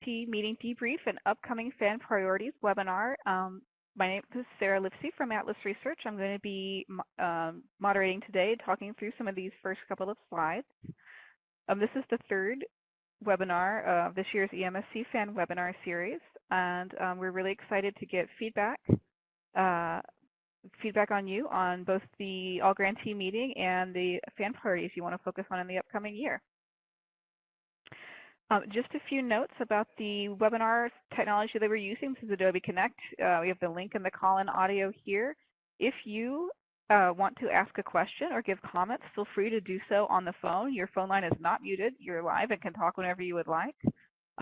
Meeting Debrief and Upcoming Fan Priorities webinar. My name is Sarah Lipsey from Atlas Research. I'm going to be moderating today, talking through some of these first couple of slides. This is the third webinar of this year's EMSC Fan Webinar Series, and we're really excited to get feedback on you on both the All Grantee Meeting and the fan priorities you want to focus on in the upcoming year. Just a few notes about the webinar technology that we're using. This is Adobe Connect. We have the link in the call-in audio here. If you want to ask a question or give comments, feel free to do so on the phone. Your phone line is not muted. You're live and can talk whenever you would like.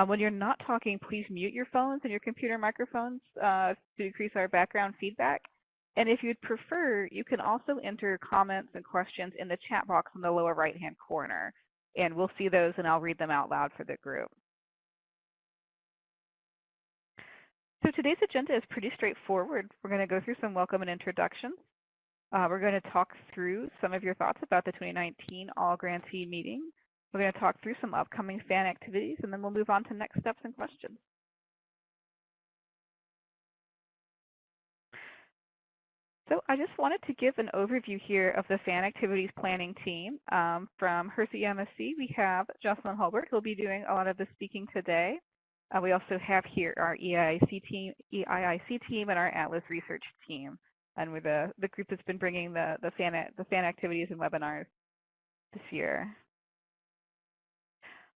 When you're not talking, please mute your phones and your computer microphones to decrease our background feedback. And if you'd prefer, you can also enter comments and questions in the chat box in the lower right-hand corner. And we'll see those and I'll read them out loud for the group. So today's agenda is pretty straightforward. We're going to go through some welcome and introductions. We're going to talk through some of your thoughts about the 2019 All Grantee Meeting. We're going to talk through some upcoming fan activities, and then we'll move on to next steps and questions. So I just wanted to give an overview here of the fan activities planning team. From Hersey EMSC, we have Jocelyn Holbert, who will be doing a lot of the speaking today. We also have here our EIIC team and our Atlas Research team. And we're the group that's been bringing the fan activities and webinars this year.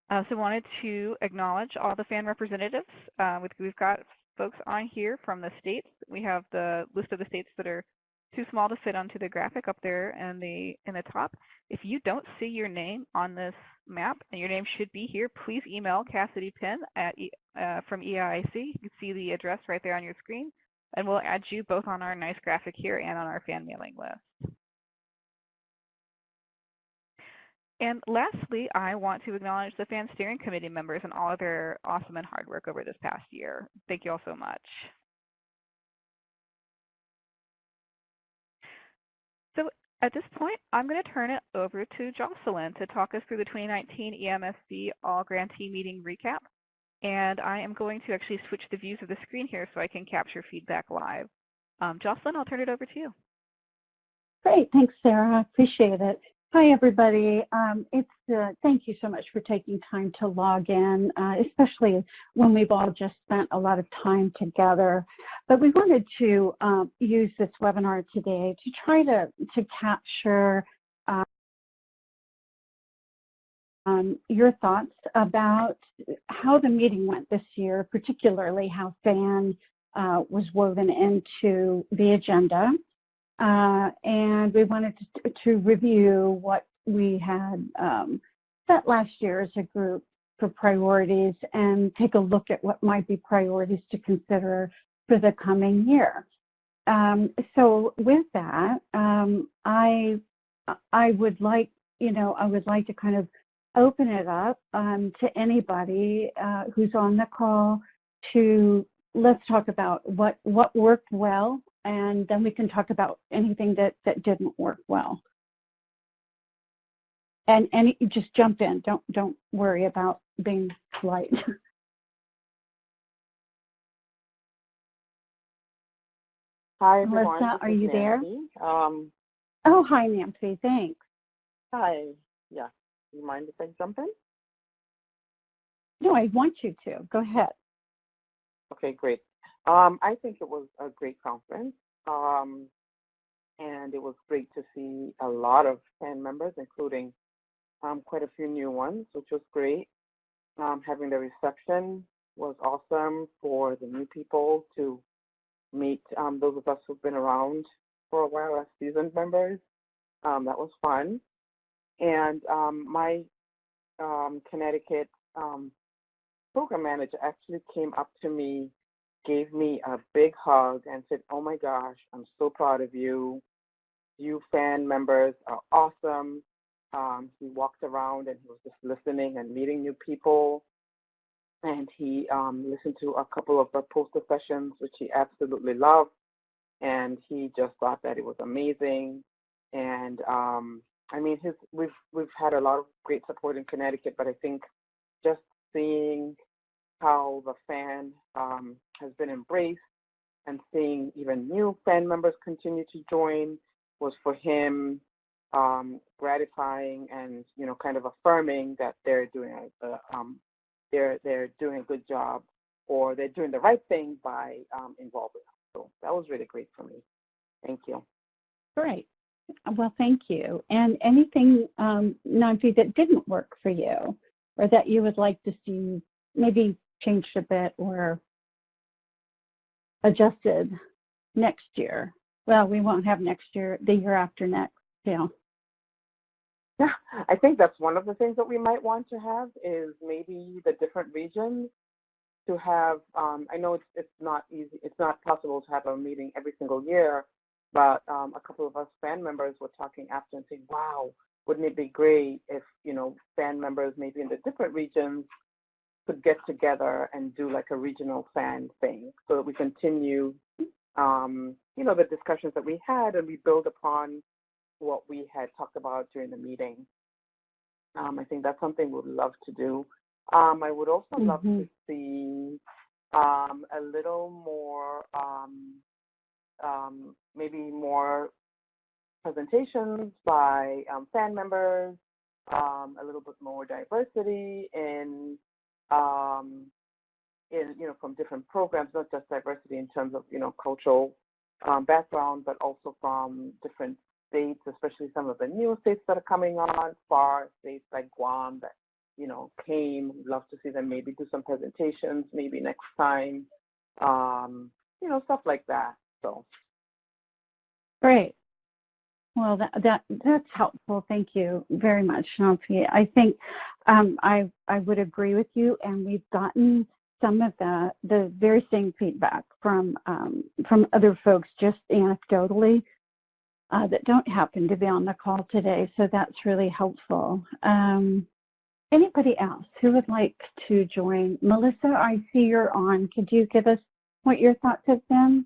I also wanted to acknowledge all the fan representatives. We've got folks on here from the states. We have the list of the states that are too small to fit onto the graphic up there in the top. If you don't see your name on this map, and your name should be here, please email Cassidy Penn from EIIC. You can see the address right there on your screen, and we'll add you both on our nice graphic here and on our fan mailing list. And lastly, I want to acknowledge the Fan Steering Committee members and all of their awesome and hard work over this past year. Thank you all so much. So at this point, I'm going to turn it over to Jocelyn to talk us through the 2019 EMSC All Grantee Meeting recap. And I am going to actually switch the views of the screen here so I can capture feedback live. Jocelyn, I'll turn it over to you. Great. Thanks, Sarah. Appreciate it. Hi, everybody. Thank you so much for taking time to log in, especially when we've all just spent a lot of time together. But we wanted to use this webinar today to try to capture your thoughts about how the meeting went this year, particularly how FAN was woven into the agenda. And we wanted to review what we had set last year as a group for priorities and take a look at what might be priorities to consider for the coming year. So with that, I would like to kind of open it up to anybody who's on the call to let's talk about what worked well, and then we can talk about anything that didn't work well. And you just jump in. Don't worry about being polite. Hi, everyone. Melissa, are you there? Oh, hi, Nancy. Thanks. Hi. Yeah. Do you mind if I jump in? No, I want you to. Go ahead. Okay, great. I think it was a great conference, and it was great to see a lot of fan members, including quite a few new ones, which was great. Having the reception was awesome for the new people to meet those of us who've been around for a while as seasoned members. That was fun. And my Connecticut program manager actually came up to me, gave me a big hug and said, "Oh my gosh, I'm so proud of you. You fan members are awesome." He walked around and he was just listening and meeting new people. And he listened to a couple of the poster sessions, which he absolutely loved. And he just thought that it was amazing. And I mean, we've had a lot of great support in Connecticut, but I think just seeing how the fan has been embraced, and seeing even new fan members continue to join was for him gratifying and kind of affirming that they're doing they're doing a good job, or they're doing the right thing by involving us. So that was really great for me. Thank you. Great. Well, thank you. And anything, Nancy, that didn't work for you, or that you would like to see maybe changed a bit or adjusted next year? Well, we won't have next year, the year after next. Yeah. Yeah, I think that's one of the things that we might want to have is maybe the different regions to have, I know it's not easy, it's not possible to have a meeting every single year, but a couple of us fan members were talking after and saying, wow, wouldn't it be great if, fan members maybe in the different regions could get together and do like a regional fan thing so that we continue, the discussions that we had and we build upon what we had talked about during the meeting. I think that's something we'd love to do. I would also love to see a little more, maybe more presentations by fan members, a little bit more diversity in from different programs, not just diversity in terms of, cultural background, but also from different states, especially some of the new states that are coming on, far states like Guam that, came. We'd love to see them maybe do some presentations maybe next time, stuff like that. So. Great. Well, that's helpful. Thank you very much, Nancy. I think I would agree with you, and we've gotten some of the very same feedback from other folks just anecdotally that don't happen to be on the call today, so that's really helpful. Anybody else who would like to join? Melissa, I see you're on. Could you give us what your thoughts have been?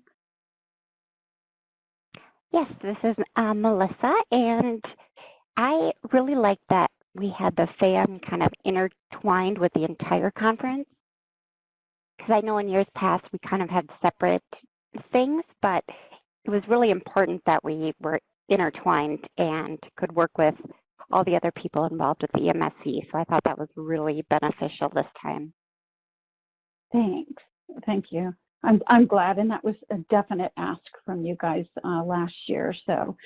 Yes, this is Melissa, and I really like that we had the fan kind of intertwined with the entire conference, because I know in years past we kind of had separate things, but it was really important that we were intertwined and could work with all the other people involved with the EMSC, so I thought that was really beneficial this time. Thanks. Thank you. I'm glad, and that was a definite ask from you guys last year. So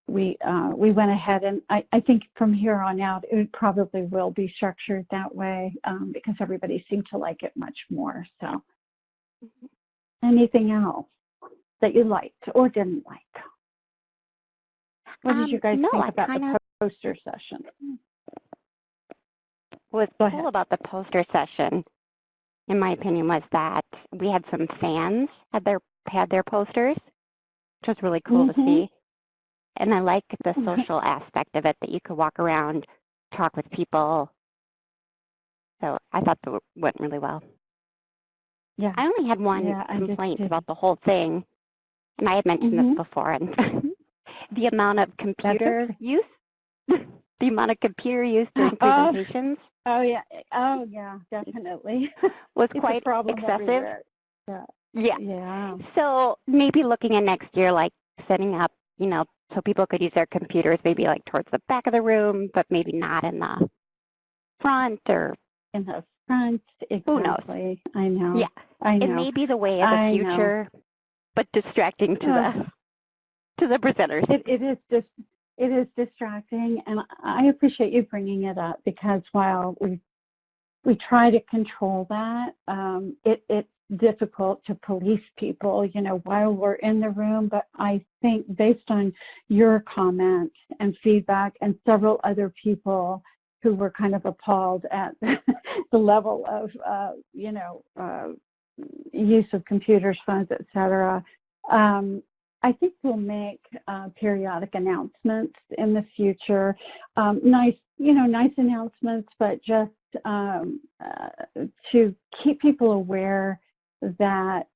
we went ahead, and I think from here on out it probably will be structured that way because everybody seemed to like it much more. So anything else that you liked or didn't like? What did you guys think about the poster session? What's cool about the poster session, in my opinion, was that we had some fans had their posters, which was really cool to see. And I like the social aspect of it, that you could walk around, talk with people. So I thought that went really well. Yeah. I only had one complaint about the whole thing, and I had mentioned this before, and the amount of computer use. The amount of computer use during presentations. Oh yeah, definitely. Was quite excessive. Yeah. So maybe looking at next year, like setting up, so people could use their computers maybe like towards the back of the room, but maybe not in the front or in the front. Exactly. Who knows? I know. Yeah. I know. It may be the way of the future, but distracting to the presenters. It is distracting, and I appreciate you bringing it up, because while we try to control that, it's difficult to police people, while we're in the room. But I think based on your comment and feedback and several other people who were kind of appalled at the level of, use of computers, phones, et cetera, I think we'll make periodic announcements in the future. Nice announcements, but just to keep people aware that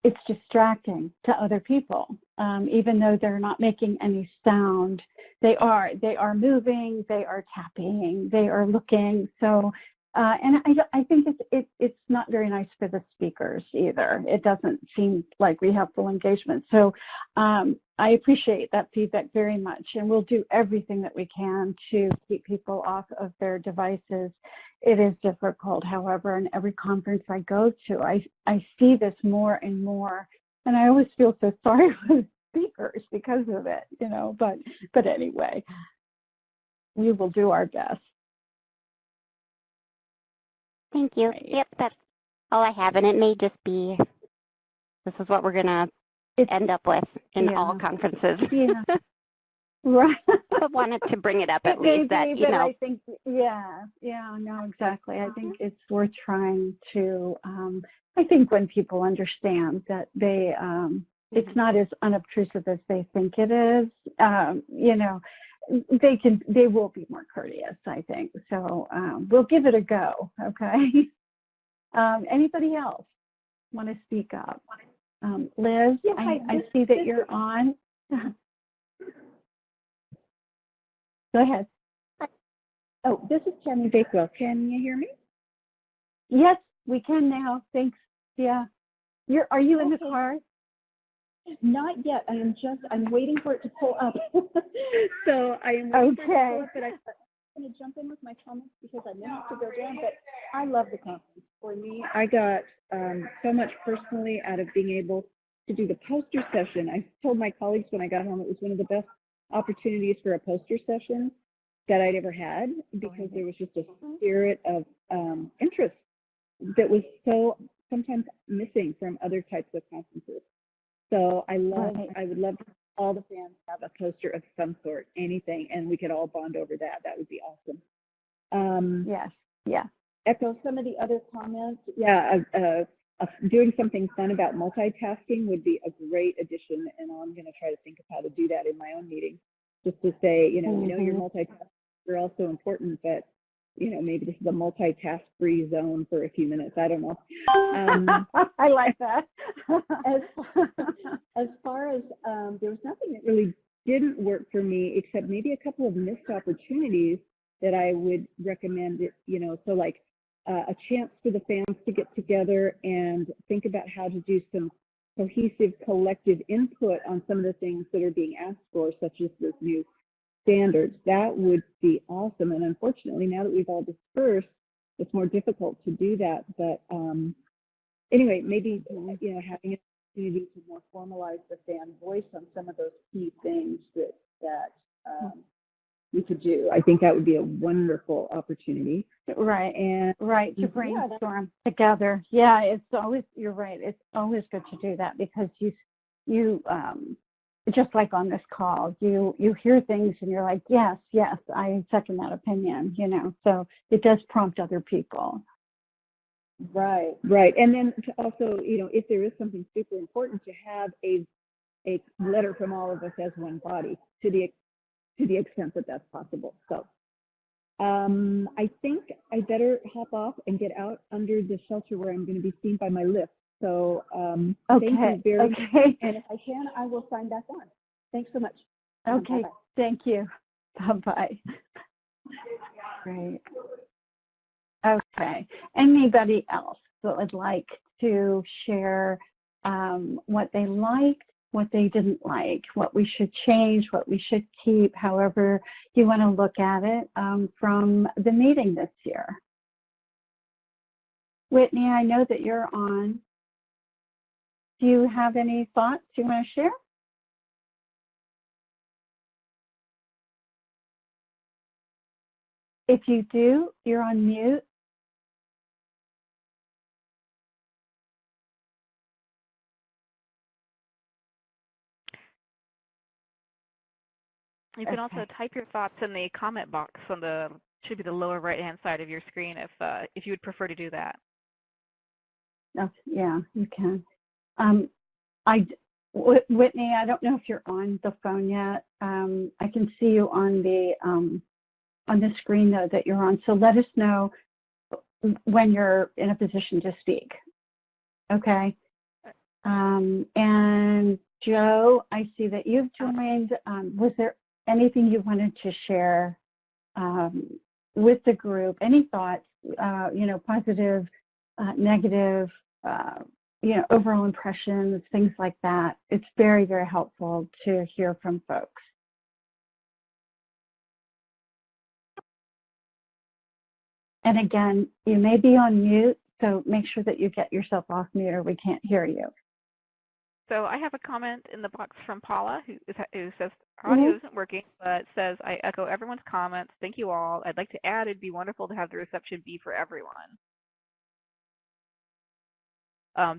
it's distracting to other people. Even though they're not making any sound, they are moving, they are tapping, they are looking. So And I think it's not very nice for the speakers either. It doesn't seem like we have full engagement. So I appreciate that feedback very much, and we'll do everything that we can to keep people off of their devices. It is difficult, however, in every conference I go to, I see this more and more, and I always feel so sorry for the speakers because of it, you know, but anyway, we will do our best. Thank you. Yep, that's all I have, and it may just be this is what we're going to end up with in all conferences. Yeah. Right. But wanted to bring it up at least that, you know. I think, no, exactly. I think it's worth trying to, I think when people understand that they, it's not as unobtrusive as they think it is, you know, they will be more courteous, I think. So we'll give it a go, okay? Anybody else want to speak up? Liz, yeah, I see that you're on. Go ahead. Oh, this is Tammy Bakewell. Can you hear me? Yes, we can now. Thanks. Yeah. Are you in the car? Not yet. I'm waiting for it to pull up. So I am waiting for it to pull up, but I'm going to jump in with my comments because I may have to go down, but I love the conference. For me, I got so much personally out of being able to do the poster session. I told my colleagues when I got home it was one of the best opportunities for a poster session that I'd ever had because there was just a spirit of interest that was so sometimes missing from other types of conferences. So I would love to all the fans have a poster of some sort, anything, and we could all bond over that. That would be awesome. Yes, yeah. Echo some of the other comments. Yeah, doing something fun about multitasking would be a great addition, and I'm going to try to think of how to do that in my own meeting. Just to say, you know, we know you're multitasking, you're also important, but, you know, maybe this is a multitask-free zone for a few minutes. I don't know. I like that. As far as there was nothing that really didn't work for me except maybe a couple of missed opportunities that I would recommend it, you know, so like a chance for the fans to get together and think about how to do some cohesive collective input on some of the things that are being asked for, such as this new standards. That would be awesome. And unfortunately, now that we've all dispersed, it's more difficult to do that. But anyway, maybe, you know, having an opportunity to more formalize the fan voice on some of those key things that we could do. I think that would be a wonderful opportunity. Right, and to brainstorm together. Yeah, it's always, you're right, it's always good to do that because you just like on this call, you hear things and you're like, yes, I second that opinion, you know, so it does prompt other people. Right. And then to also, you know, if there is something super important, to have a letter from all of us as one body to the extent that that's possible. So I think I better hop off and get out under the shelter where I'm going to be seen by my lift. So thank you very much. And if I can, I will sign back on. Thanks so much. Okay. Bye-bye. Thank you. Bye-bye. Great. Okay. Anybody else that would like to share what they liked, what they didn't like, what we should change, what we should keep, however you want to look at it from the meeting this year? Whitney, I know that you're on. Do you have any thoughts you want to share? If you do, you're on mute. You can also type your thoughts in the comment box on the should be the lower right-hand side of your screen if you would prefer to do that. Yeah, you can. Whitney, I don't know if you're on the phone yet. I can see you on the screen though that you're on. So let us know when you're in a position to speak. Okay. And Joe, I see that you've joined. Was there anything you wanted to share with the group? Any thoughts positive, negative, overall impressions, things like that. It's very, very helpful to hear from folks. And again, you may be on mute, so make sure that you get yourself off mute or we can't hear you. So I have a comment in the box from Paula who says, our audio isn't working, but says, I echo everyone's comments. Thank you all. I'd like to add it'd be wonderful to have the reception be for everyone.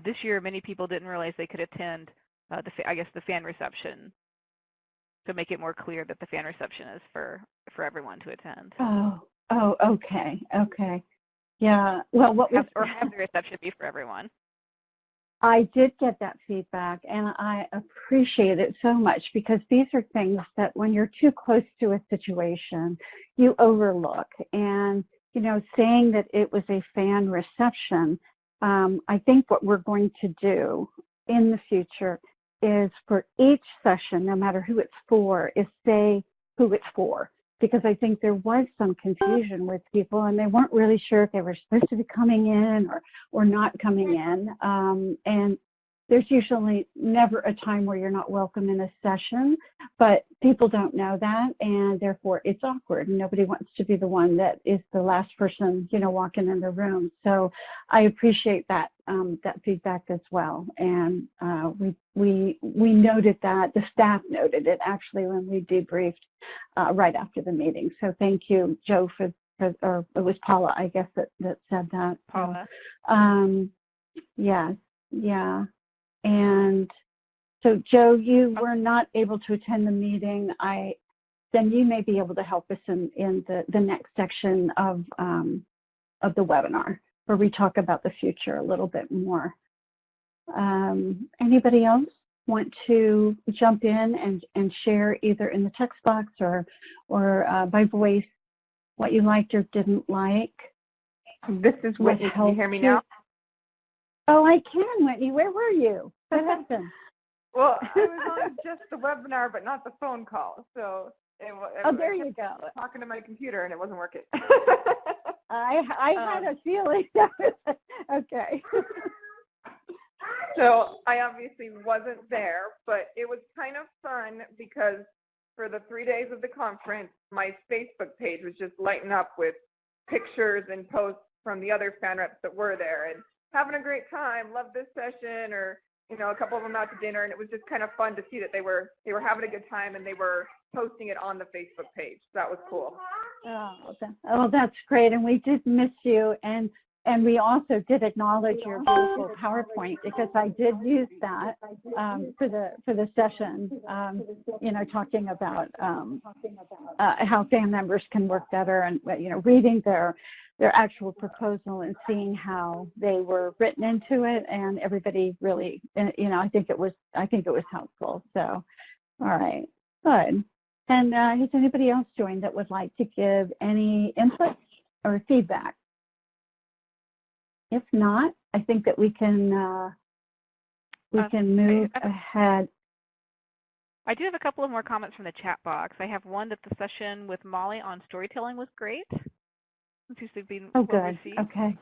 This year, many people didn't realize they could attend, the fan reception. To make it more clear that the fan reception is for everyone to attend. Oh, okay. Yeah, well, or have the reception be for everyone. I did get that feedback, and I appreciate it so much because these are things that when you're too close to a situation, you overlook. And, saying that it was a fan reception, I think what we're going to do in the future is for each session, no matter who it's for, is say who it's for. Because I think there was some confusion with people and they weren't really sure if they were supposed to be coming in or not coming in. And there's usually never a time where you're not welcome in a session, but people don't know that, and therefore it's awkward. Nobody wants to be the one that is the last person, walking in the room. So I appreciate that that feedback as well. And we noted that, the staff noted it actually when we debriefed right after the meeting. So thank you, Joe, or it was Paula, I guess, that said that. Paula. Yes, yeah. And so, Joe, you were not able to attend the meeting. Then you may be able to help us in the next section of the webinar, where we talk about the future a little bit more. Anybody else want to jump in and share either in the text box or by voice what you liked or didn't like? This is Whitney. Can you hear me now? Oh, I can, Whitney. Where were you? What happened? Well, I was on just the webinar, but not the phone call. So there you go. Talking to my computer, and it wasn't working. I had a feeling. Okay. So I obviously wasn't there, but it was kind of fun because for the 3 days of the conference, my Facebook page was just lighting up with pictures and posts from the other fan reps that were there and having a great time, love this session, or a couple of them out to dinner, and it was just kind of fun to see that they were having a good time and they were posting it on the Facebook page. So that was cool. Oh, that's great, and we did miss you, and we also did acknowledge your beautiful PowerPoint because I did use that for the session, talking about how fan members can work better and reading their actual proposal and seeing how they were written into it, and everybody really, I think it was helpful. So, all right, good. And has anybody else joined that would like to give any input or feedback? If not, I think that we can move ahead. I do have a couple of more comments from the chat box. I have one that the session with Molly on storytelling was great. It seems to have been well received. Okay.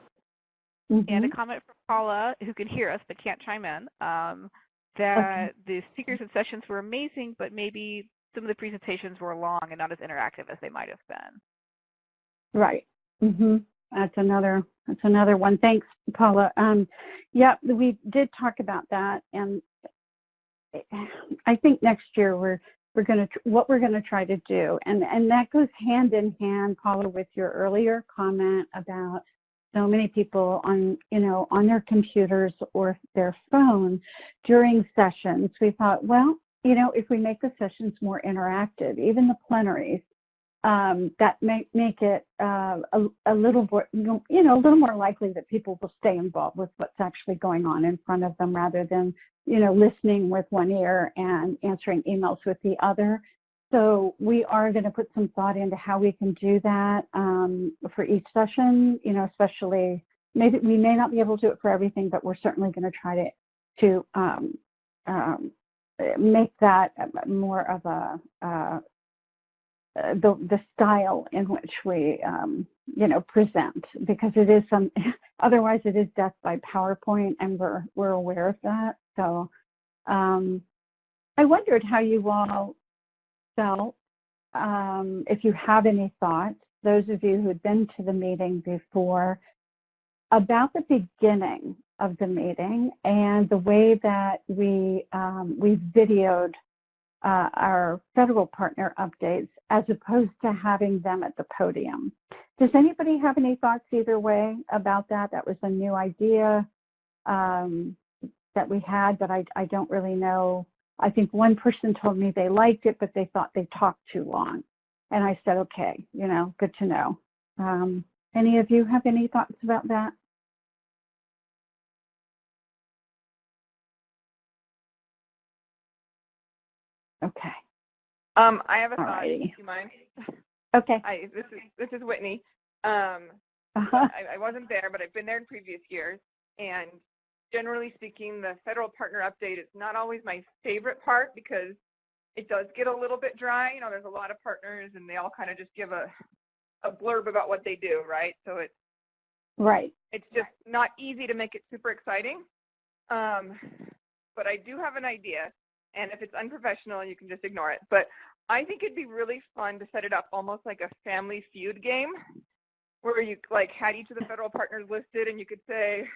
And a comment from Paula, who can hear us but can't chime in, that the speakers and sessions were amazing, but maybe some of the presentations were long and not as interactive as they might have been. Right. That's another one. Thanks, Paula. Yeah, we did talk about that, and I think next year what we're gonna try to do, and that goes hand in hand, Paula, with your earlier comment about so many people on their computers or their phone during sessions. We thought, well, if we make the sessions more interactive, even the plenaries, that may make it a little more, a little more likely that people will stay involved with what's actually going on in front of them rather than, listening with one ear and answering emails with the other. So we are going to put some thought into how we can do that for each session, especially maybe we may not be able to do it for everything, but we're certainly going to try to make that more of the style in which we, present, because it is otherwise it is death by PowerPoint, and we're aware of that. So I wondered how you all felt, if you have any thoughts, those of you who had been to the meeting before, about the beginning of the meeting and the way that we videoed our federal partner updates as opposed to having them at the podium. Does anybody have any thoughts either way about that? That was a new idea that we had, but I don't really know. I think one person told me they liked it, but they thought they talked too long. And I said, okay, good to know. Any of you have any thoughts about that? Okay. I have a thought. Alrighty. Do you mind? Okay. This is Whitney. I wasn't there, but I've been there in previous years. And generally speaking, the federal partner update is not always my favorite part because it does get a little bit dry. There's a lot of partners, and they all kind of just give a blurb about what they do, right? So it's just not easy to make it super exciting. But I do have an idea. And if it's unprofessional, you can just ignore it. But I think it'd be really fun to set it up almost like a Family Feud game where you had each of the federal partners listed, and you could say,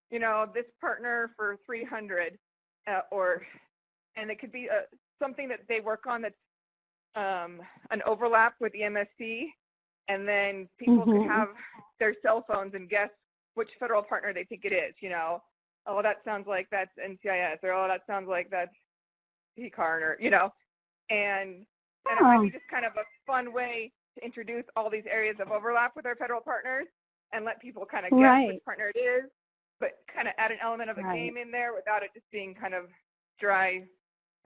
this partner for 300, and it could be something that they work on that's an overlap with the MSC, and then people could have their cell phones and guess which federal partner they think it is. Oh, that sounds like that's NCIS, or oh, that sounds like that's PCARN, or and it might be just kind of a fun way to introduce all these areas of overlap with our federal partners and let people kind of guess which partner it is, but kind of add an element of a game in there without it just being kind of dry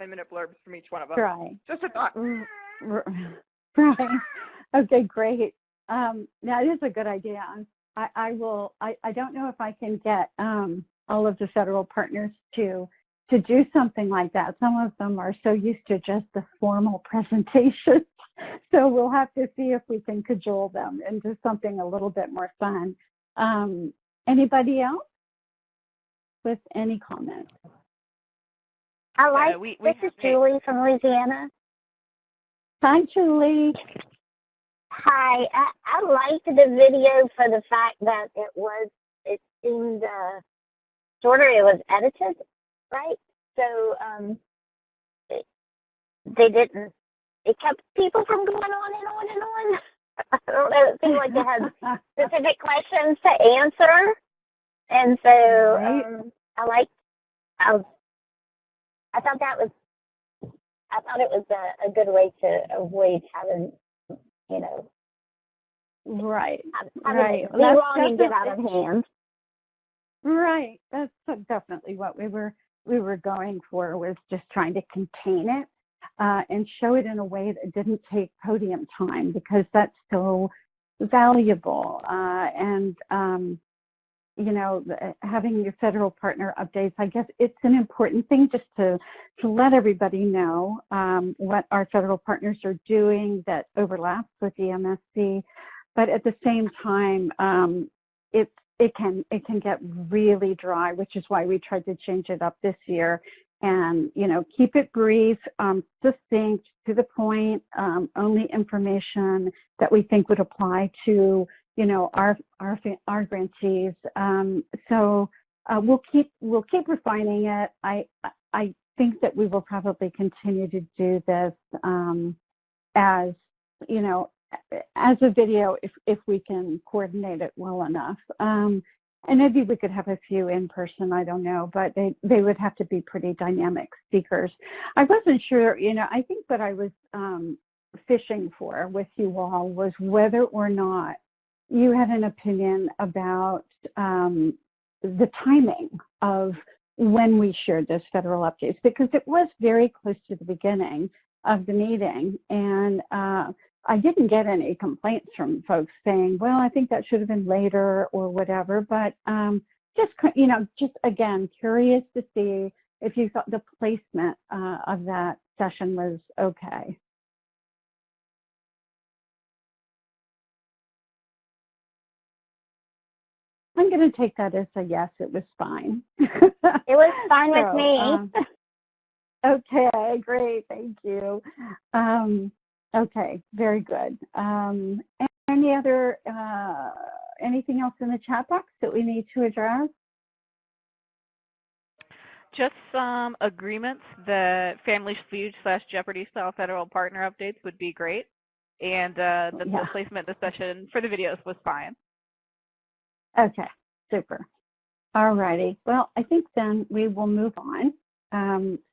10-minute blurbs from each one of them. Dry. Just a thought. Right. Okay, great. That is a good idea. I don't know if I can get all of the federal partners to do something like that. Some of them are so used to just the formal presentation. So we'll have to see if we can cajole them into something a little bit more fun. Anybody else with any comments? I like, this is Julie from Louisiana. Hi, Julie. Hi. I liked the video for the fact that it seemed shorter. It was edited, right? So it kept people from going on and on and on. I don't know, it seemed like they had specific questions to answer. And so I thought it was a good way to avoid having, right. Be wrong and get out of hand. Right. That's definitely what we were going for, was just trying to contain it and show it in a way that didn't take podium time, because that's so valuable. Having your federal partner updates, I guess it's an important thing just to let everybody know what our federal partners are doing that overlaps with the MSC. But at the same time, it can get really dry, which is why we tried to change it up this year. And, keep it brief, succinct, to the point, only information that we think would apply to, our grantees. So we'll keep refining it. I think that we will probably continue to do this as a video if we can coordinate it well enough. And maybe we could have a few in person, I don't know, but they would have to be pretty dynamic speakers. I wasn't sure, I think what I was fishing for with you all was whether or not you had an opinion about the timing of when we shared those federal updates, because it was very close to the beginning of the meeting, and I didn't get any complaints from folks saying, well, I think that should have been later or whatever, but just again, curious to see if you thought the placement of that session was okay. I'm going to take that as a yes, it was fine. It was fine with me. Okay, great, thank you. Okay, very good. Anything else in the chat box that we need to address? Just some agreements that Family Feud/Jeopardy style federal partner updates would be great, and that the placement discussion for the videos was fine. Okay, super. All righty. Well, I think then we will move on,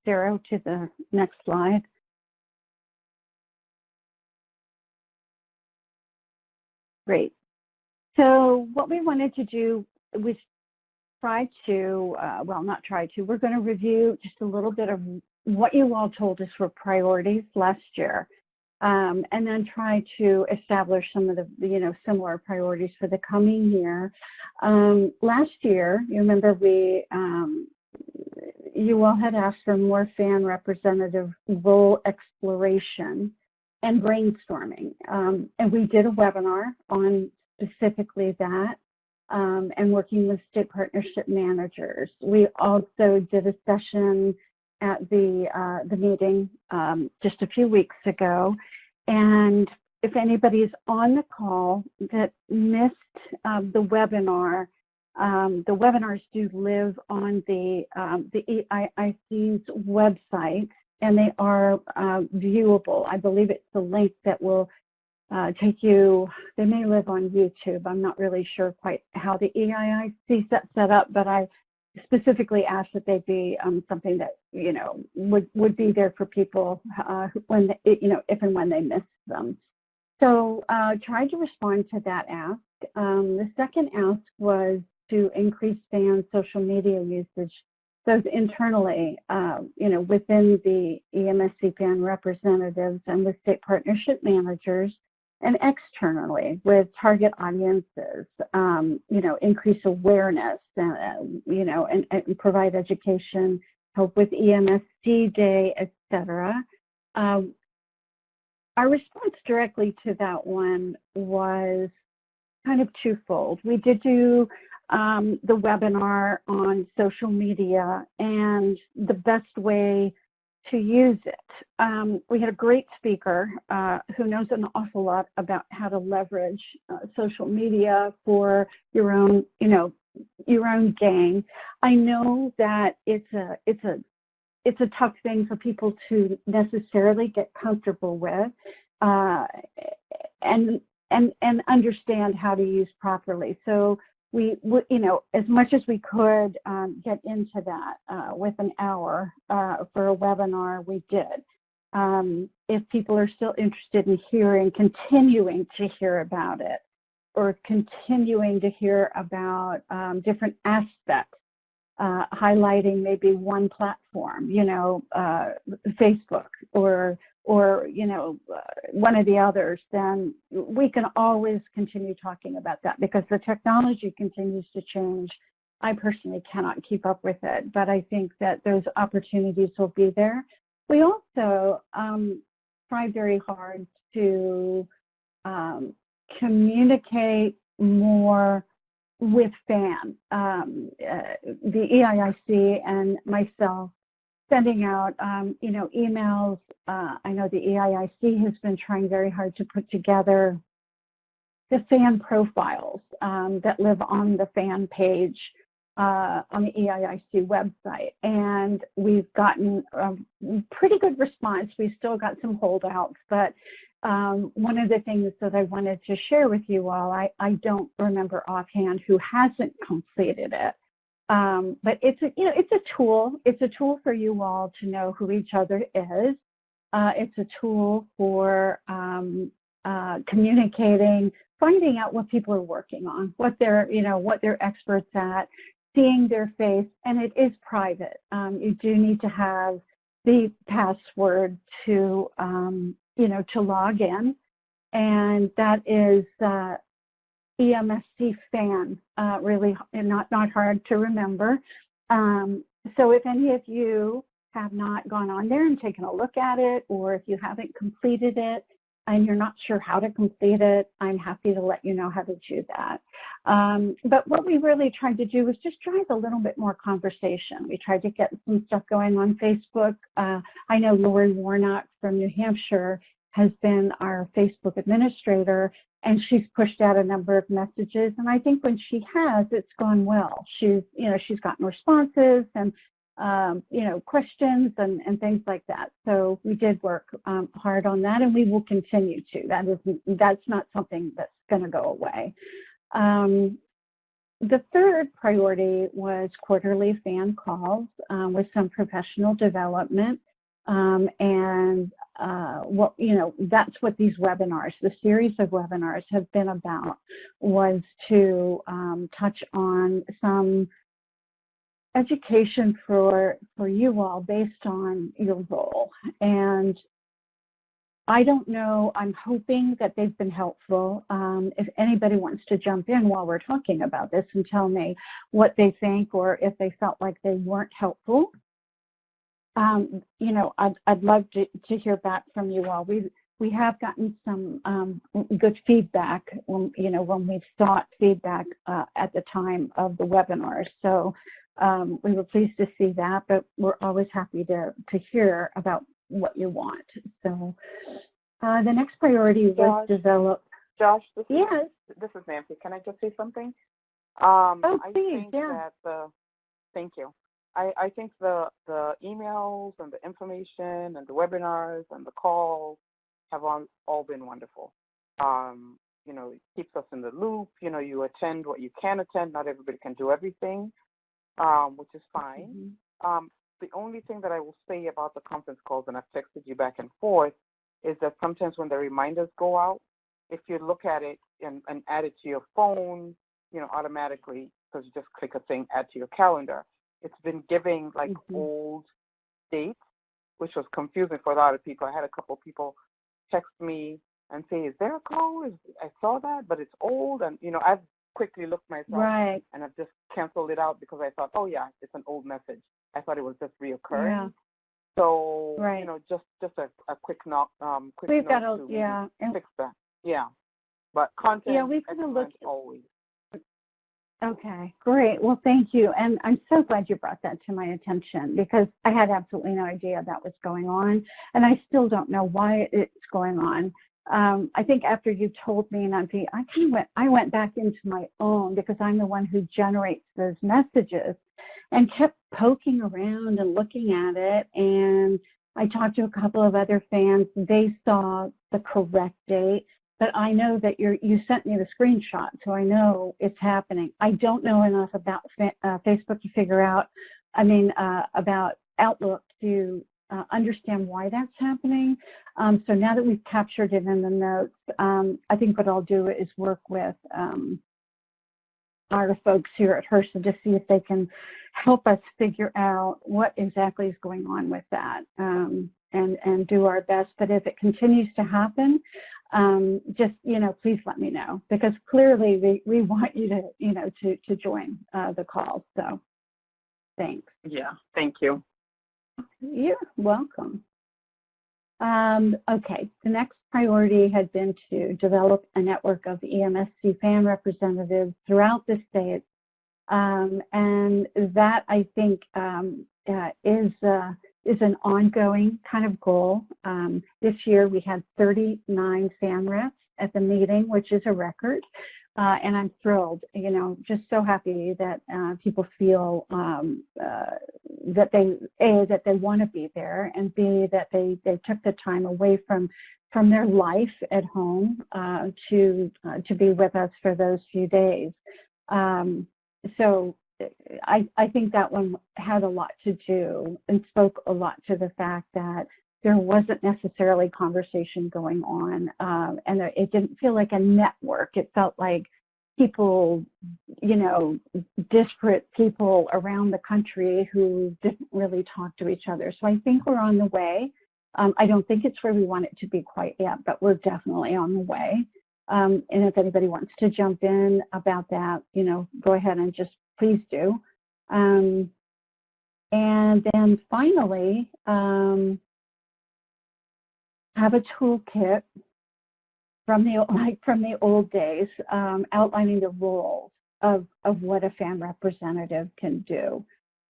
Sarah, to the next slide. Great. So what we wanted to do was we're going to review just a little bit of what you all told us were priorities last year, and then try to establish some of the, similar priorities for the coming year. Last year, you remember you all had asked for more fan representative role exploration and brainstorming, and we did a webinar on specifically that. And working with state partnership managers. We also did a session at the meeting just a few weeks ago. And if anybody's on the call that missed the webinars do live on the EIIC's website, and they are viewable. I believe it's the link that will take you, they may live on YouTube. I'm not really sure quite how the EIIC set up, but I specifically asked that they be something that, would be there for people when, if and when they miss them. So tried to respond to that ask. The second ask was to increase fan social media usage, both internally, within the EMSC fan representatives and with state partnership managers, and externally with target audiences, increase awareness, and provide education, help with EMSC Day, etc. Our response directly to that one was kind of twofold. We did do the webinar on social media and the best way to use it. We had a great speaker who knows an awful lot about how to leverage social media for your own gain. I know that it's a tough thing for people to necessarily get comfortable with and understand how to use properly. So we, as much as we could get into that with an hour for a webinar, we did. If people are still interested in continuing to hear about it, or continuing to hear about different aspects, highlighting maybe one platform, Facebook or one of the others, then we can always continue talking about that because the technology continues to change. I personally cannot keep up with it, but I think that those opportunities will be there. We also try very hard to communicate more with FAN, the EIIC and myself, sending out, emails. I know the EIIC has been trying very hard to put together the fan profiles that live on the fan page on the EIIC website, and we've gotten a pretty good response. We've still got some holdouts, but one of the things that I wanted to share with you all, I don't remember offhand who hasn't completed it. But it's a tool. It's a tool for you all to know who each other is. It's a tool for communicating, finding out what people are working on, what they're experts at, seeing their face, and it is private. You do need to have the password to log in, and that is EMSC fan, really not hard to remember. So if any of you have not gone on there and taken a look at it, or if you haven't completed it, and you're not sure how to complete it, I'm happy to let you know how to do that. But what we really tried to do was just drive a little bit more conversation. We tried to get some stuff going on Facebook. I know Lori Warnock from New Hampshire has been our Facebook administrator, and she's pushed out a number of messages, and I think when she has, it's gone well. She's gotten responses and questions and things like that. So we did work hard on that, and we will continue to. That's not something that's going to go away. The third priority was quarterly fan calls with some professional development, and that's what these webinars, the series of webinars, have been about, was to touch on some education for you all based on your role. And I don't know, I'm hoping that they've been helpful. If anybody wants to jump in while we're talking about this and tell me what they think, or if they felt like they weren't helpful, I'd love to hear back from you all. We have gotten some good feedback when we sought feedback at the time of the webinar. So we were pleased to see that, but we're always happy to hear about what you want. So the next priority was develop. Josh, this yes. This is Nancy. Can I just say something? Oh, please, Thank you. I think the emails and the information and the webinars and the calls have all been wonderful. It keeps us in the loop. You attend what you can attend. Not everybody can do everything, which is fine. Mm-hmm. The only thing that I will say about the conference calls, and I've texted you back and forth, is that sometimes when the reminders go out, if you look at it and add it to your phone, automatically, because you just click a thing, add to your calendar, it's been giving like mm-hmm. old dates, which was confusing for a lot of people. I had a couple of people text me and say, is there a call? I saw that, but it's old. And, I've quickly looked myself right. and I've just canceled it out because I thought, oh, yeah, it's an old message. I thought it was just reoccurring. Yeah. So, right. Just a quick note, we've got to, fix that. Yeah. But content, we've got to look always. Okay, great. Well, thank you. And I'm so glad you brought that to my attention, because I had absolutely no idea that was going on, and I still don't know why it's going on. I think after you told me, Nancy, I went back into my own, because I'm the one who generates those messages, and kept poking around and looking at it. And I talked to a couple of other fans. They saw the correct date. But I know that you sent me the screenshot, so I know it's happening. I don't know enough about Facebook to figure out, about Outlook to understand why that's happening. So now that we've captured it in the notes, I think what I'll do is work with our folks here at HRSA to see if they can help us figure out what exactly is going on with that, and do our best. But if it continues to happen, just, please let me know, because clearly we want you to join the call. So thanks. Yeah, thank you. You're welcome. Okay, the next priority had been to develop a network of EMSC fan representatives throughout the state. And that, I think, is an ongoing kind of goal. This year we had 39 fan reps at the meeting, which is a record, and I'm thrilled. Just so happy that people feel that they want to be there, and B, that they took the time away from their life at home to be with us for those few days. So I think that one had a lot to do and spoke a lot to the fact that there wasn't necessarily conversation going on, and it didn't feel like a network. It felt like people, disparate people around the country who didn't really talk to each other. So I think we're on the way. I don't think it's where we want it to be quite yet, but we're definitely on the way. And if anybody wants to jump in about that, go ahead and just please do. And then finally, have a toolkit from the old days, outlining the roles of what a fan representative can do.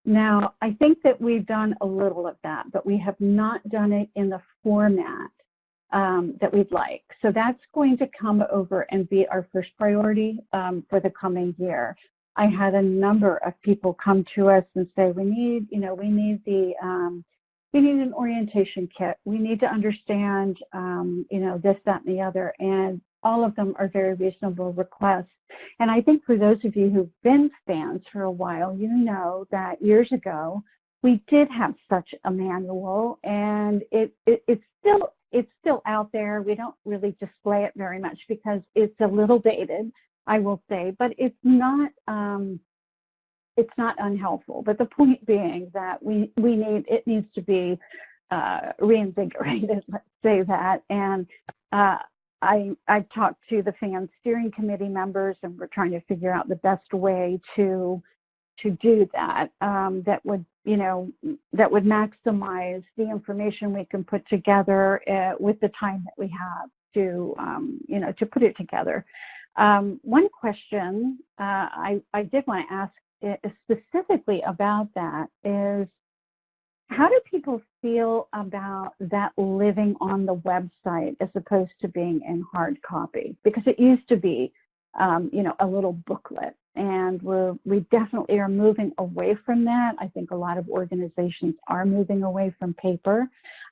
Now, I think that we've done a little of that, but we have not done it in the format that we'd like. So that's going to come over and be our first priority for the coming year. I had a number of people come to us and say, we need an orientation kit. We need to understand, this, that, and the other. And all of them are very reasonable requests. And I think for those of you who've been fans for a while, you know that years ago we did have such a manual, and it's still out there. We don't really display it very much because it's a little dated, I will say, but it's not unhelpful. But the point being that it needs to be reinvigorated, let's say that. And I talked to the fan steering committee members, and we're trying to figure out the best way to do that. That would maximize the information we can put together with the time that we have to put it together. One question I did want to ask specifically about that is, how do people feel about that living on the website as opposed to being in hard copy? Because it used to be, a little booklet, and we definitely are moving away from that. I think a lot of organizations are moving away from paper.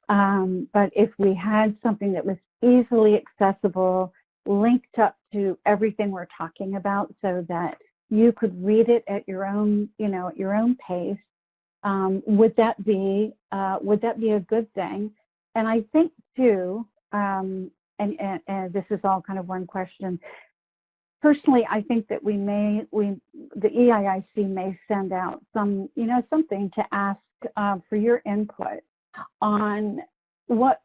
But if we had something that was easily accessible, linked up to everything we're talking about, so that you could read it at your own, at your own pace. Would that be a good thing? And I think too, and this is all kind of one question. Personally, I think that the EIIC may send out something to ask for your input on what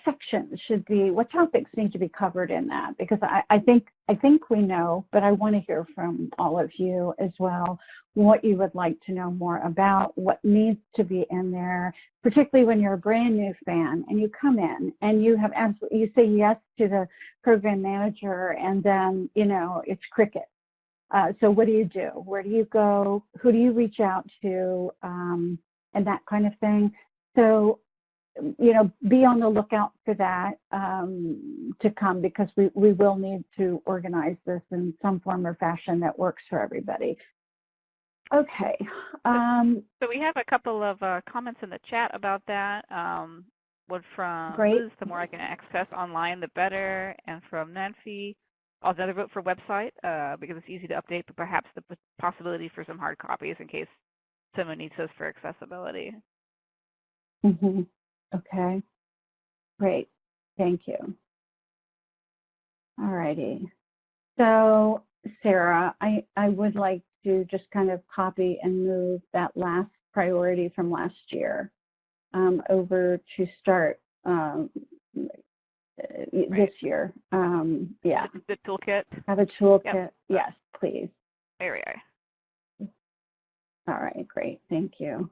sections should be, what topics need to be covered in that, because I think we know, but I want to hear from all of you as well what you would like to know more about, what needs to be in there, particularly when you're a brand new fan and you come in and you say yes to the program manager, and then it's cricket. So what do you do? Where do you go? Who do you reach out to? And that kind of thing. So be on the lookout for that to come, because we will need to organize this in some form or fashion that works for everybody. Okay. So we have a couple of comments in the chat about that. One from Liz, the more I can access online, the better. And from Nancy, another vote for website because it's easy to update, but perhaps the possibility for some hard copies in case someone needs those for accessibility. Mm-hmm. Okay, great, thank you. All righty. So, Sarah, I would like to just kind of copy and move that last priority from last year over to start this year. Yeah. The toolkit? Have a toolkit, yep. Yes, please. There we are. All right, great, thank you.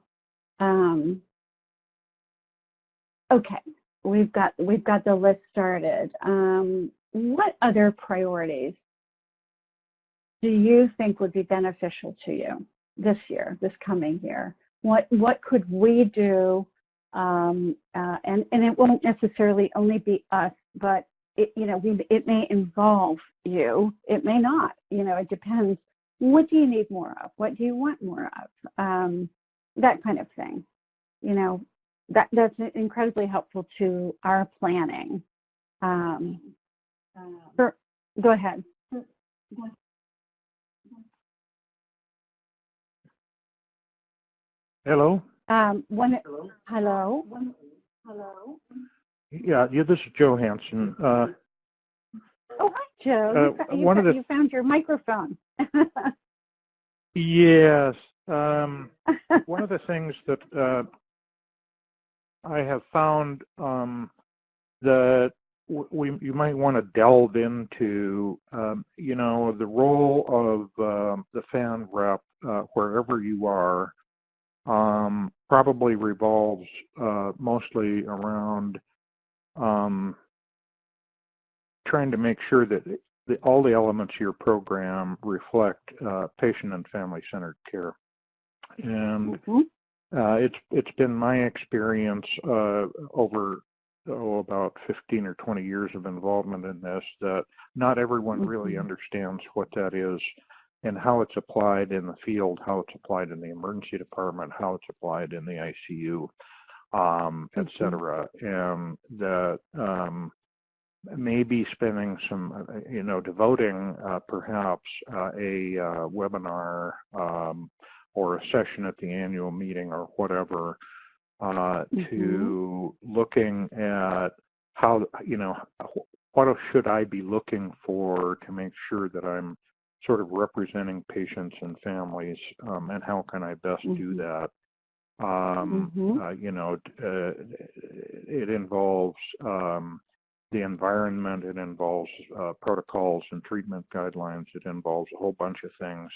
Okay, we've got the list started. What other priorities do you think would be beneficial to you this year, this coming year? What could we do? And it won't necessarily only be us, but it may involve you. It may not. It depends. What do you need more of? What do you want more of? That kind of thing. That's incredibly helpful to our planning. Go ahead. Hello? Hello? Yeah, this is Joe Hansen. Oh, hi, Joe. You found your microphone. Yes. One of the things that I have found that you might want to delve into, the role of the fan rep wherever you are, probably revolves mostly around trying to make sure that all the elements of your program reflect patient and family-centered care. And it's been my experience over about 15 or 20 years of involvement in this that not everyone really understands what that is and how it's applied in the field, how it's applied in the emergency department, how it's applied in the ICU, et cetera. And that maybe spending some, devoting perhaps a webinar or a session at the annual meeting or whatever to looking at how, what should I be looking for to make sure that I'm sort of representing patients and families, and how can I best do that? It involves the environment, it involves protocols and treatment guidelines, it involves a whole bunch of things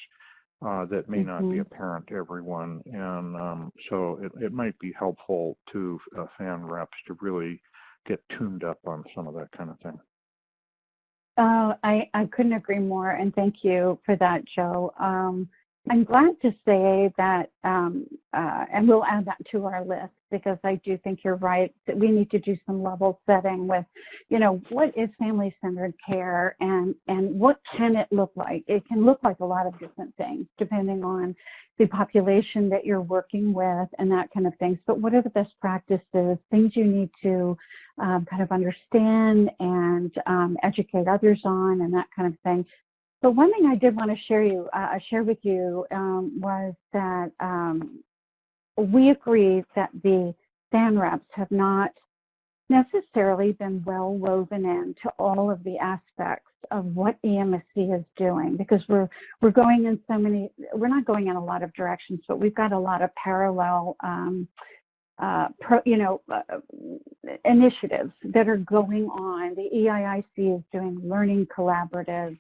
that may not be apparent to everyone, and so it might be helpful to fan reps to really get tuned up on some of that kind of thing. I couldn't agree more, and thank you for that, Joe. I'm glad to say that, and we'll add that to our list, because I do think you're right that we need to do some level setting with, what is family-centered care and what can it look like? It can look like a lot of different things depending on the population that you're working with and that kind of things. But what are the best practices, things you need to kind of understand and educate others on and that kind of thing. But one thing I did want to share with you was that we agree that the fan reps have not necessarily been well woven into all of the aspects of what EMSC is doing, because we're going in so many, we're not going in a lot of directions, but we've got a lot of parallel initiatives that are going on. The EIIC is doing learning collaboratives.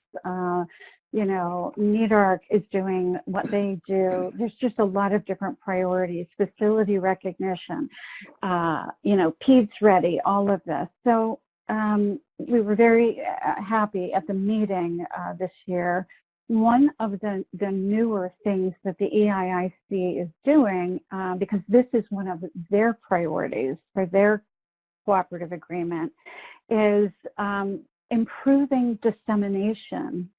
NEDARC is doing what they do. There's just a lot of different priorities, facility recognition, PEDS ready, all of this. So we were very happy at the meeting this year. One of the newer things that the EIIC is doing, because this is one of their priorities for their cooperative agreement, is improving dissemination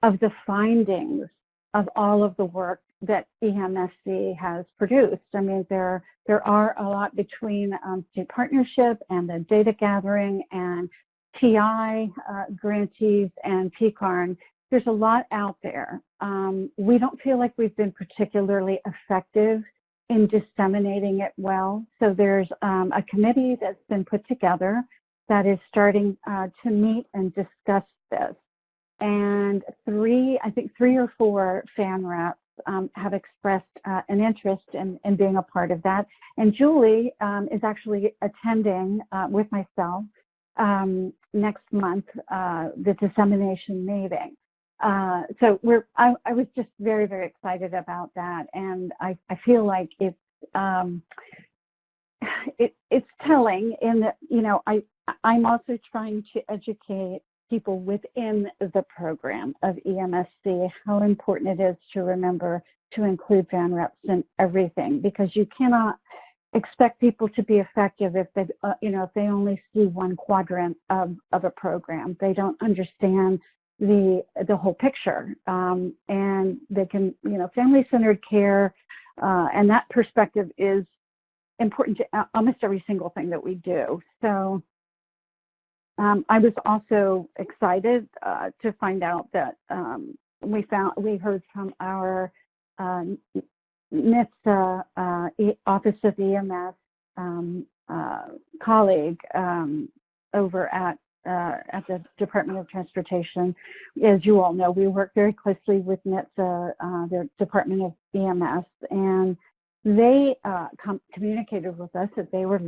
of the findings of all of the work that EMSC has produced. I mean, there are a lot between state partnership and the data gathering and TI grantees and PCARN. There's a lot out there. We don't feel like we've been particularly effective in disseminating it well. So there's a committee that's been put together that is starting to meet and discuss this. And I think three or four fan reps have expressed an interest in being a part of that. And Julie is actually attending with myself next month the dissemination meeting. So I was just very, very excited about that, and I feel like it's telling in that, I'm also trying to educate people within the program of EMSC how important it is to remember to include fan reps in everything, because you cannot expect people to be effective if they, if they only see one quadrant of a program. They don't understand the whole picture, and they can, family-centered care, and that perspective is important to almost every single thing that we do. So I was also excited to find out that we heard from our NHTSA Office of EMS colleague over at the Department of Transportation. As you all know, we work very closely with NHTSA, the Department of EMS, and they communicated with us that they're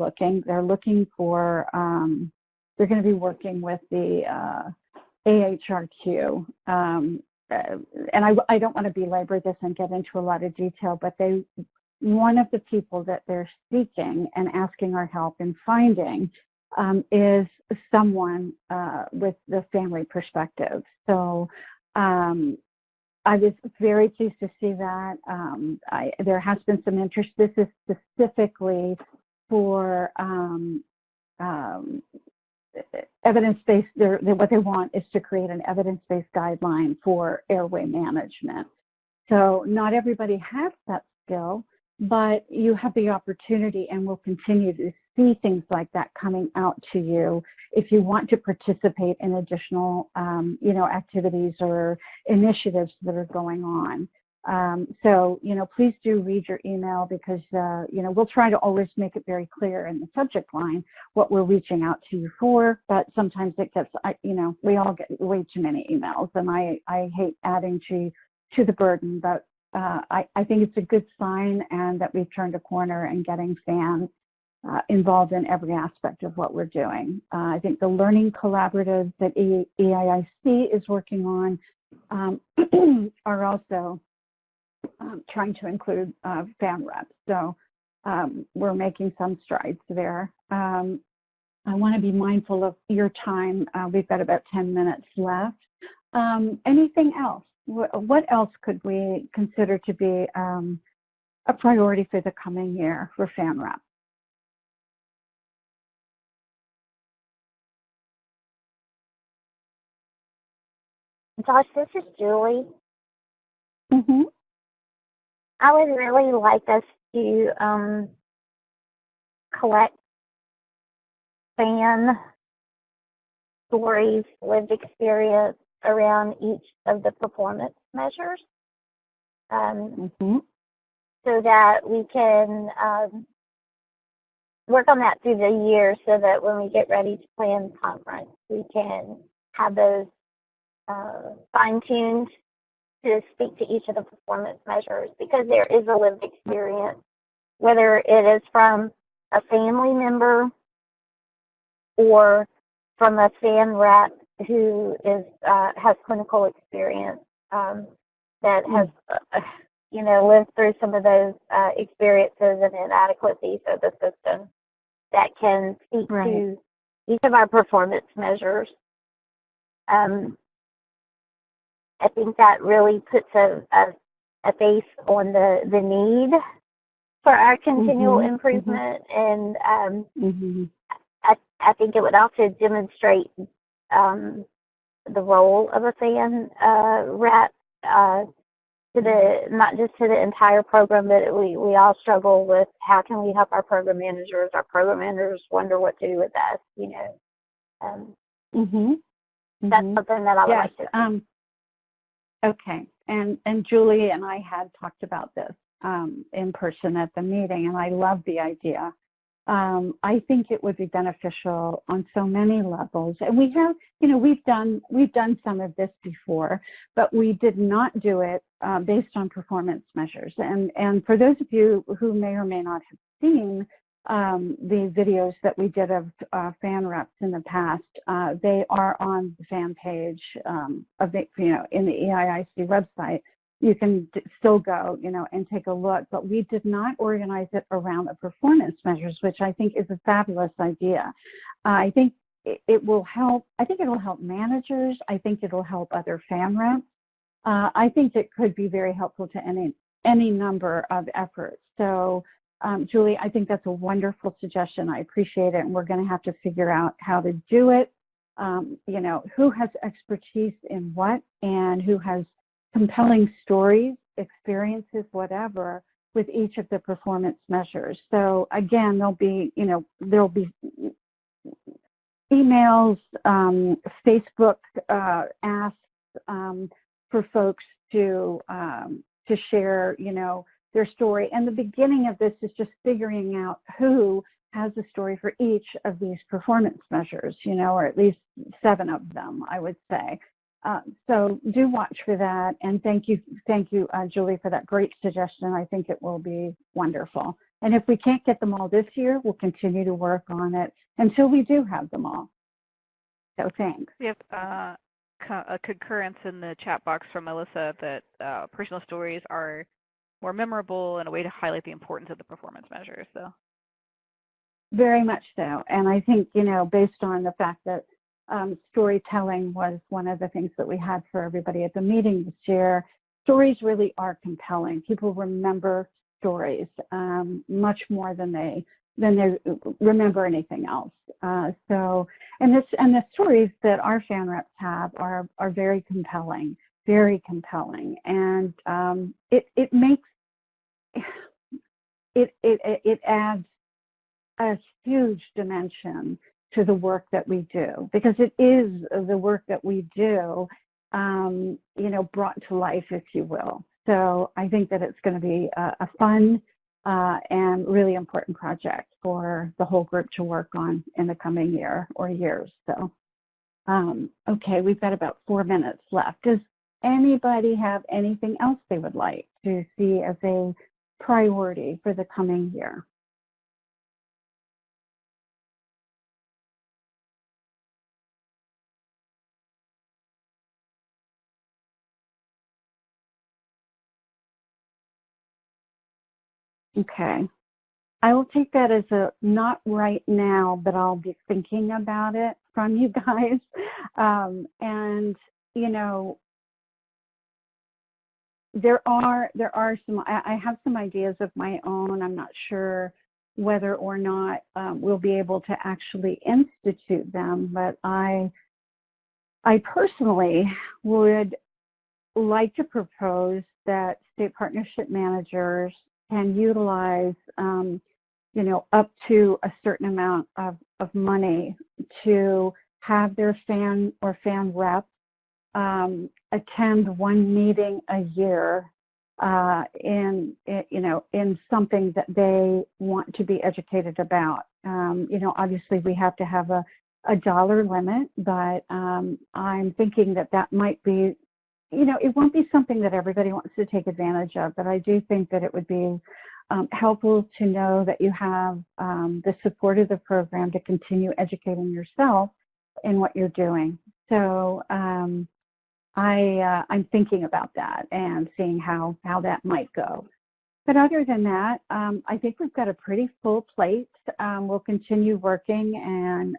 looking for, they're going to be working with the AHRQ. And I don't want to belabor this and get into a lot of detail, but one of the people that they're seeking and asking our help in finding is someone with the family perspective. So I was very pleased to see that. There has been some interest. This is specifically for evidence-based. What they want is to create an evidence-based guideline for airway management. So not everybody has that skill, but you have the opportunity and will continue to see things like that coming out to you if you want to participate in additional, activities or initiatives that are going on. So, please do read your email because, we'll try to always make it very clear in the subject line what we're reaching out to you for, but sometimes it gets, we all get way too many emails, and I hate adding to the burden, but I think it's a good sign and that we've turned a corner in getting fans involved in every aspect of what we're doing. I think the learning collaboratives that EIIC is working on are also trying to include fan reps. So we're making some strides there. I want to be mindful of your time. We've got about 10 minutes left. Anything else? What else could we consider to be a priority for the coming year for fan rep? Josh, this is Julie. Mm-hmm. I would really like us to collect fan stories, lived experience around each of the performance measures, so that we can work on that through the year so that when we get ready to plan conference, we can have those fine-tuned to speak to each of the performance measures, because there is a lived experience, whether it is from a family member or from a fan rep who is has clinical experience that has lived through some of those experiences and inadequacies of the system, that can speak to each of our performance measures. I think that really puts a face on the need for our continual improvement, and I think it would also demonstrate the role of a fan rep to not just to the entire program, but we all struggle with how can we help our program managers. Our program managers wonder what to do with us. That's something that I would like to see. Okay, and Julie and I had talked about this in person at the meeting, and I love the idea. I think it would be beneficial on so many levels, and we have, we've done some of this before, but we did not do it based on performance measures. And for those of you who may or may not have seen the videos that we did of fan reps in the past, they are on the fan page of the, in the EIIC website. You can still go, and take a look, but we did not organize it around the performance measures, which I think is a fabulous idea. I think it will help. I think it will help managers. I think it will help other fan reps. I think it could be very helpful to any number of efforts. So, Julie, I think that's a wonderful suggestion. I appreciate it, and we're going to have to figure out how to do it. Who has expertise in what, and who has compelling stories, experiences, whatever, with each of the performance measures. So again, there'll be emails, Facebook asks for folks to share, their story. And the beginning of this is just figuring out who has a story for each of these performance measures, or at least 7 of them, I would say. So do watch for that, and thank you, Julie, for that great suggestion. I think it will be wonderful. And if we can't get them all this year, we'll continue to work on it until we do have them all. So thanks. We have a concurrence in the chat box from Melissa that personal stories are more memorable and a way to highlight the importance of the performance measures. So. very much so. And I think, based on the fact that storytelling was one of the things that we had for everybody at the meeting this year, stories really are compelling. People remember stories much more than they remember anything else. And the stories that our fan reps have are very compelling, and it makes it adds a huge dimension to the work that we do, because it is the work that we do, brought to life, if you will. So I think that it's going to be a fun and really important project for the whole group to work on in the coming year or years. So, okay, we've got about 4 minutes left. Does anybody have anything else they would like to see as a priority for the coming year? Okay. I will take that as a not right now, but I'll be thinking about it from you guys. And, there are some, I have some ideas of my own. I'm not sure whether or not we'll be able to actually institute them, but I personally would like to propose that state partnership managers can utilize, up to a certain amount of money to have their fan rep attend one meeting a year in something that they want to be educated about. Obviously we have to have a dollar limit, but I'm thinking that might be, it won't be something that everybody wants to take advantage of, but I do think that it would be helpful to know that you have the support of the program to continue educating yourself in what you're doing. So I'm thinking about that and seeing how that might go. But other than that, I think we've got a pretty full plate. We'll continue working and,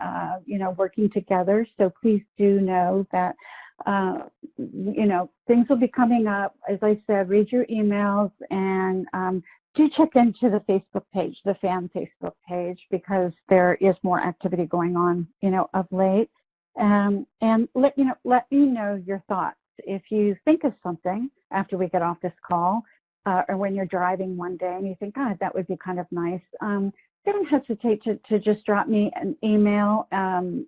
working together. So please do know that, things will be coming up. As I said, read your emails and do check into the Facebook page, the fan Facebook page, because there is more activity going on, of late. And let me know your thoughts. If you think of something after we get off this call, or when you're driving one day and you think, God, that would be kind of nice, don't hesitate to just drop me an email.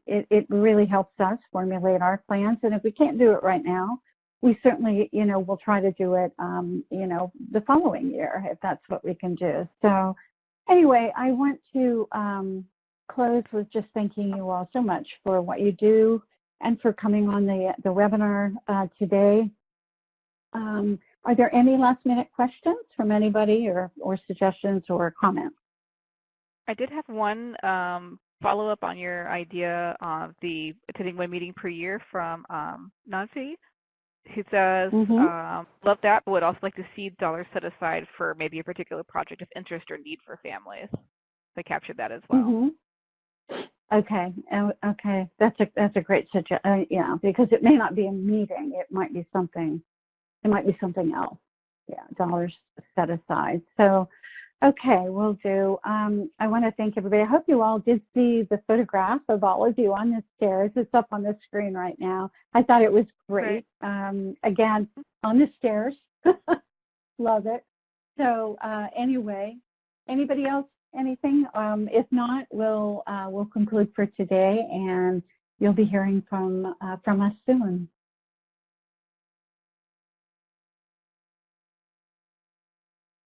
It really helps us formulate our plans. And if we can't do it right now, we certainly, we'll try to do it, the following year, if that's what we can do. So anyway, I want to close with just thanking you all so much for what you do and for coming on the webinar today. Are there any last-minute questions from anybody or suggestions or comments? I did have one follow-up on your idea of the attending one meeting per year from Nancy, who says, love that, but would also like to see dollars set aside for maybe a particular project of interest or need for families. I captured that as well. Okay. Okay. That's a great suggestion. Yeah, because it may not be a meeting. It might be something. It might be something else. Yeah, dollars set aside. So, okay, we'll do. I want to thank everybody. I hope you all did see the photograph of all of you on the stairs. It's up on the screen right now. I thought it was great. Again, on the stairs. Love it. So anyway, anybody else? Anything? If not, we'll conclude for today, and you'll be hearing from us soon.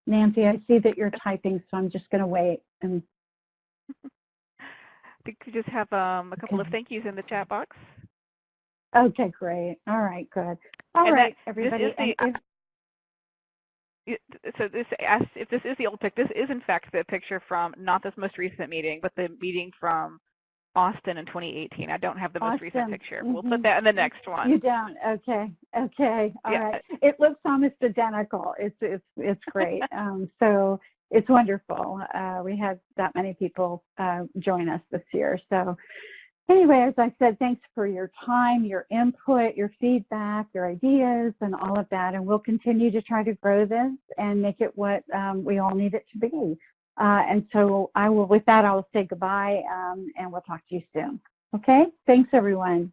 Nancy, I see that you're typing, so I'm just going to wait. And I think we just have a couple of thank yous in the chat box. Okay, great. All right, good. All right, everybody. So this asks if this is the old pic. This is in fact the picture from not this most recent meeting, but the meeting from Austin in 2018. I don't have the most recent Austin. picture. We'll put that in the next one. You don't? Okay. Okay. All Yeah. right. It looks almost identical. It's great. So it's wonderful. We had that many people join us this year. So anyway, as I said, thanks for your time, your input, your feedback, your ideas, and all of that. And we'll continue to try to grow this and make it what we all need it to be. And so with that, I will say goodbye, and we'll talk to you soon. Okay? Thanks, everyone.